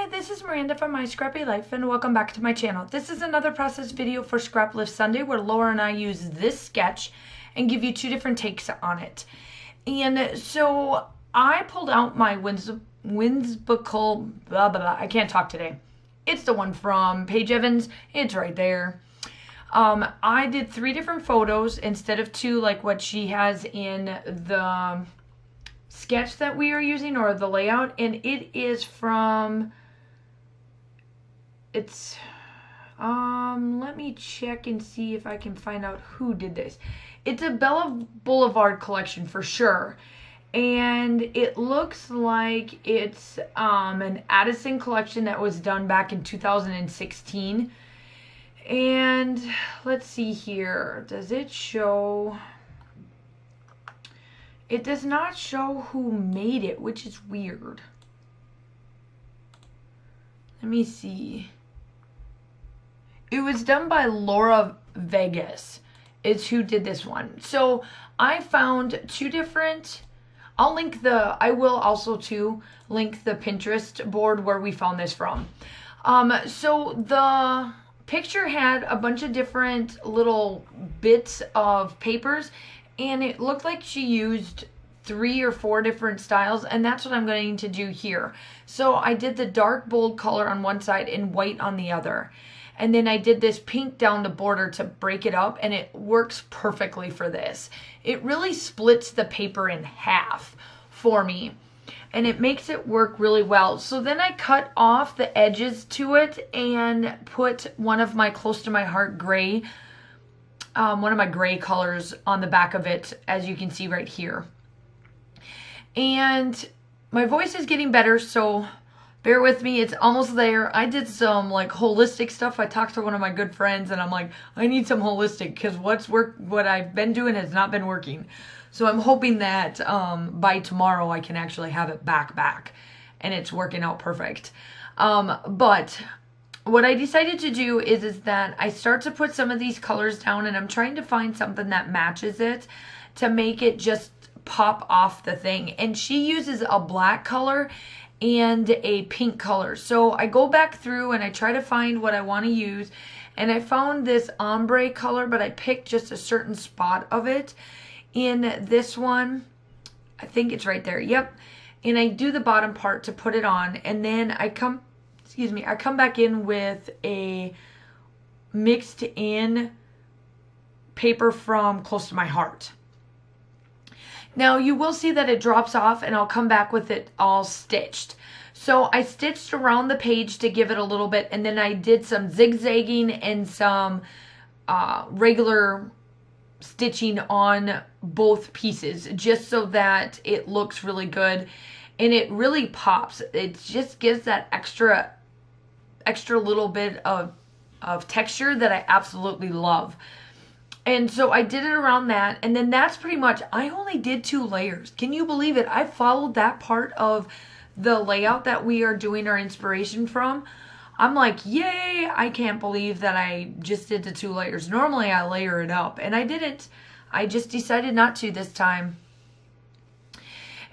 Hi, this is Miranda from My Scrappy Life and welcome back to my channel. This is another process video for Scrap Lift Sunday where Laura and I use this sketch and give you two different takes on it. And so I pulled out my whimsical, blah, blah, blah. I can't talk today. It's the one from Paige Evans. It's right there. I did 3 different photos instead of 2 like what she has in the sketch that we are using or the layout, and it is from, let me check and see if I can find out who did this. It's a Bella Boulevard collection for sure, and it looks like it's an Addison collection that was done back in 2016. And let's see here, does it show? It does not show who made it, which is weird. Let me see. It was done by Laura Vegas, is who did this one. So I found 2 different, I will also too link the Pinterest board where we found this from. So the picture had a bunch of different little bits of papers, and it looked like she used 3 or 4 different styles, and that's what I'm going to do here. So I did the dark bold color on one side and white on the other. And then I did this pink down the border to break it up, and it works perfectly for this. It really splits the paper in half for me, and it makes it work really well. So then I cut off the edges to it and put one of my close to my heart gray, one of my gray colors on the back of it, as you can see right here. And my voice is getting better, so bear with me, it's almost there. I did some like holistic stuff. I talked to one of my good friends and I'm like, I need some holistic because what I've been doing has not been working. So I'm hoping that by tomorrow I can actually have it back and it's working out perfect. But what I decided to do is that I start to put some of these colors down, and I'm trying to find something that matches it to make it just pop off the thing. And she uses a black color and a pink color. So I go back through and I try to find what I want to use. And I found this ombre color, but I picked just a certain spot of it in this one. I think it's right there. Yep. And I do the bottom part to put it on. And then I come back in with a mixed in paper from Close to My Heart. Now you will see that it drops off, and I'll come back with it all stitched. So I stitched around the page to give it a little bit, and then I did some zigzagging and some regular stitching on both pieces just so that it looks really good and it really pops. It just gives that extra little bit of texture that I absolutely love. And so I did it around that, and then that's pretty much, I only did 2 layers. Can you believe it? I followed that part of the layout that we are doing our inspiration from. I'm like, yay, I can't believe that I just did the 2 layers. Normally I layer it up, and I didn't. I just decided not to this time.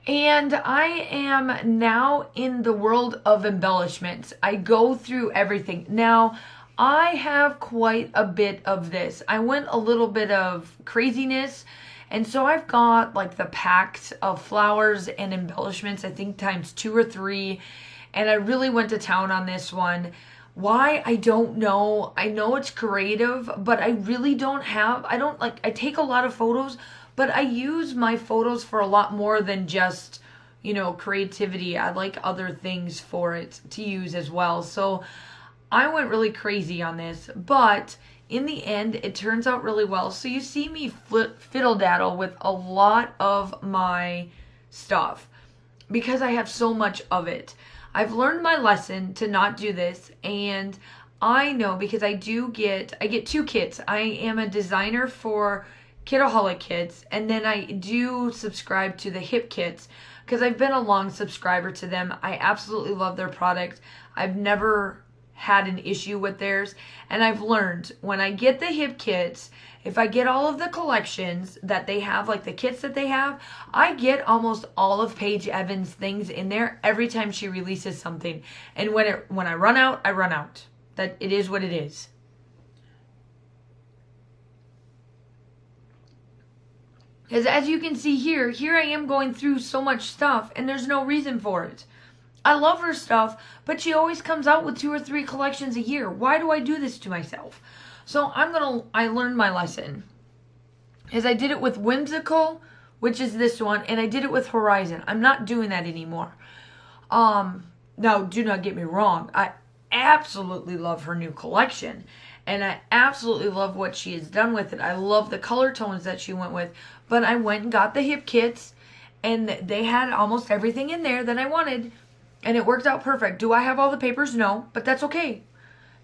And I am now in the world of embellishments. I go through everything. Now, I have quite a bit of this. I went a little bit of craziness, and so I've got like the packs of flowers and embellishments, I think times 2 or 3, and I really went to town on this one. Why? I don't know. I know it's creative, but I really I take a lot of photos, but I use my photos for a lot more than just, creativity. I like other things for it to use as well. So I went really crazy on this, but in the end, it turns out really well. So you see me fiddle-daddle with a lot of my stuff because I have so much of it. I've learned my lesson to not do this, and I know because I get 2 kits. I am a designer for Kidaholic kits, and then I do subscribe to the Hip kits because I've been a long subscriber to them. I absolutely love their product. I've never had an issue with theirs. And I've learned when I get the hip kits, if I get all of the collections that they have, like the kits that they have, I get almost all of Paige Evans' things in there every time she releases something. And when I run out, I run out. That it is what it is. Because as you can see here I am going through so much stuff, and there's no reason for it. I love her stuff, but she always comes out with 2 or 3 collections a year. Why do I do this to myself? So I learned my lesson. As I did it with Whimsical, which is this one, and I did it with Horizon. I'm not doing that anymore. Now, do not get me wrong. I absolutely love her new collection. And I absolutely love what she has done with it. I love the color tones that she went with. But I went and got the hip kits, and they had almost everything in there that I wanted. And it worked out perfect. Do I have all the papers? No, but that's okay.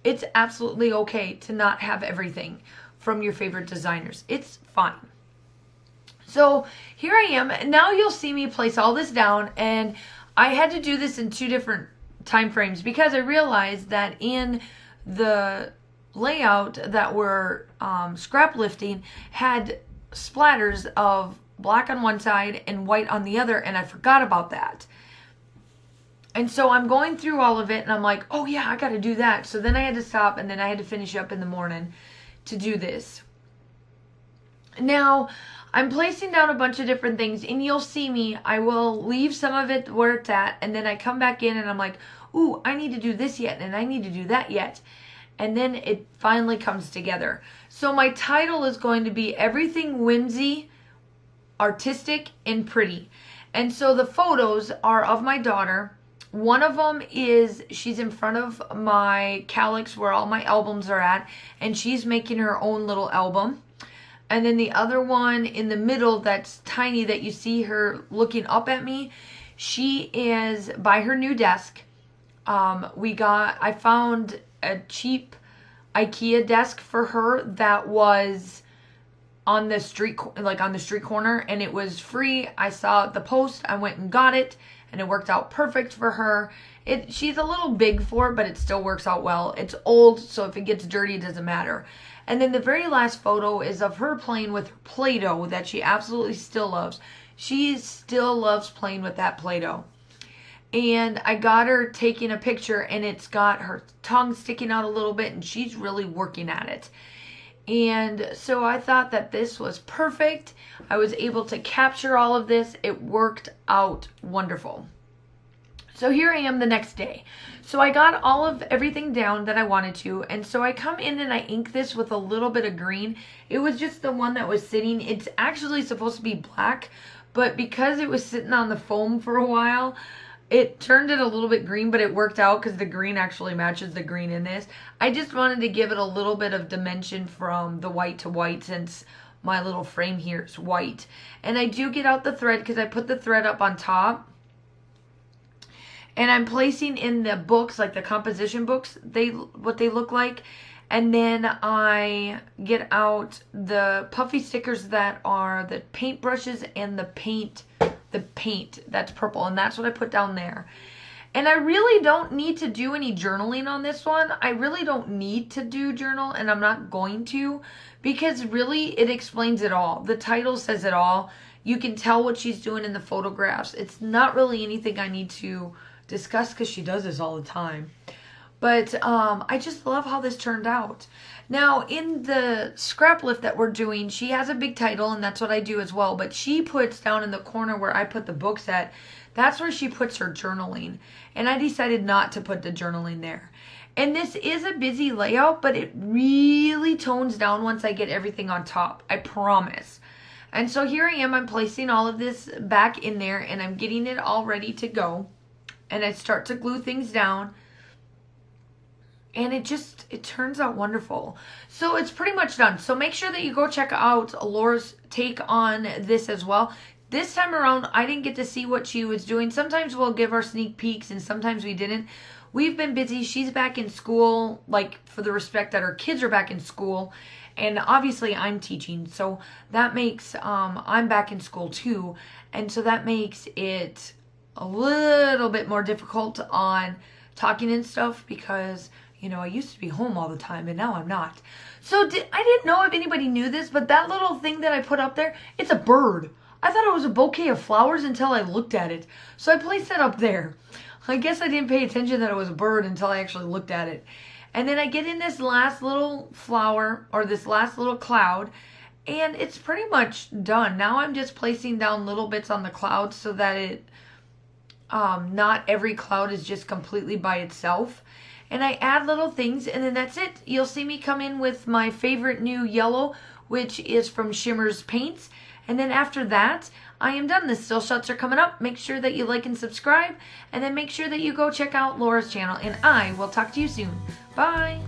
It's absolutely okay to not have everything from your favorite designers. It's fine. So here I am. Now you'll see me place all this down, and I had to do this in 2 different time frames because I realized that in the layout that we're scrap lifting had splatters of black on one side and white on the other, and I forgot about that. And so I'm going through all of it, and I'm like, oh yeah, I got to do that. So then I had to stop, and then I had to finish up in the morning to do this. Now, I'm placing down a bunch of different things, and you'll see me. I will leave some of it where it's at, and then I come back in, and I'm like, ooh, I need to do this yet, and I need to do that yet. And then it finally comes together. So my title is going to be Everything Whimsy, Artistic, and Pretty. And so the photos are of my daughter. One of them is she's in front of my calyx where all my albums are at, and she's making her own little album. And then the other one in the middle that's tiny that you see her looking up at me, she is by her new desk. I found a cheap IKEA desk for her that was on the street corner, and it was free. I saw the post, I went and got it, and it worked out perfect for her. She's a little big for it, but it still works out well. It's old, so if it gets dirty, it doesn't matter. And then the very last photo is of her playing with her Play-Doh that she absolutely still loves. She still loves playing with that Play-Doh. And I got her taking a picture, and it's got her tongue sticking out a little bit, and she's really working at it. And so I thought that this was perfect. I was able to capture all of this. It worked out wonderful. So here I am the next day. So I got all of everything down that I wanted to. And so I come in and I ink this with a little bit of green. It was just the one that was sitting. It's actually supposed to be black, but because it was sitting on the foam for a while, it turned it a little bit green, but it worked out because the green actually matches the green in this. I just wanted to give it a little bit of dimension from the white to white since my little frame here is white. And I do get out the thread because I put the thread up on top. And I'm placing in the books, like the composition books, what they look like. And then I get out the puffy stickers that are the paint brushes and the paint that's purple, and that's what I put down there. And I really don't need to do any journaling on this one. I really don't need to do journal, and I'm not going to, because really it explains it all. The title says it all. You can tell what she's doing in the photographs. It's not really anything I need to discuss because she does this all the time. But I just love how this turned out. Now, in the scrap lift that we're doing, she has a big title, and that's what I do as well. But she puts down in the corner where I put the books at, that's where she puts her journaling. And I decided not to put the journaling there. And this is a busy layout, but it really tones down once I get everything on top. I promise. And so here I am. I'm placing all of this back in there, and I'm getting it all ready to go. And I start to glue things down. And it turns out wonderful. So it's pretty much done. So make sure that you go check out Laura's take on this as well. This time around, I didn't get to see what she was doing. Sometimes we'll give our sneak peeks, and sometimes we didn't. We've been busy. She's back in school, like for the respect that her kids are back in school. And obviously I'm teaching. So that makes, I'm back in school too. And so that makes it a little bit more difficult on talking and stuff because, You know, I used to be home all the time, and now I'm not. So I didn't know if anybody knew this, but that little thing that I put up there, it's a bird. I thought it was a bouquet of flowers until I looked at it. So I placed it up there. I guess I didn't pay attention that it was a bird until I actually looked at it. And then I get in this last little flower, or this last little cloud, and it's pretty much done. Now I'm just placing down little bits on the cloud so that it, not every cloud is just completely by itself. And I add little things, and then that's it. You'll see me come in with my favorite new yellow, which is from Shimmer's Paints. And then after that, I am done. The still shots are coming up. Make sure that you like and subscribe, and then make sure that you go check out Laura's channel, and I will talk to you soon. Bye!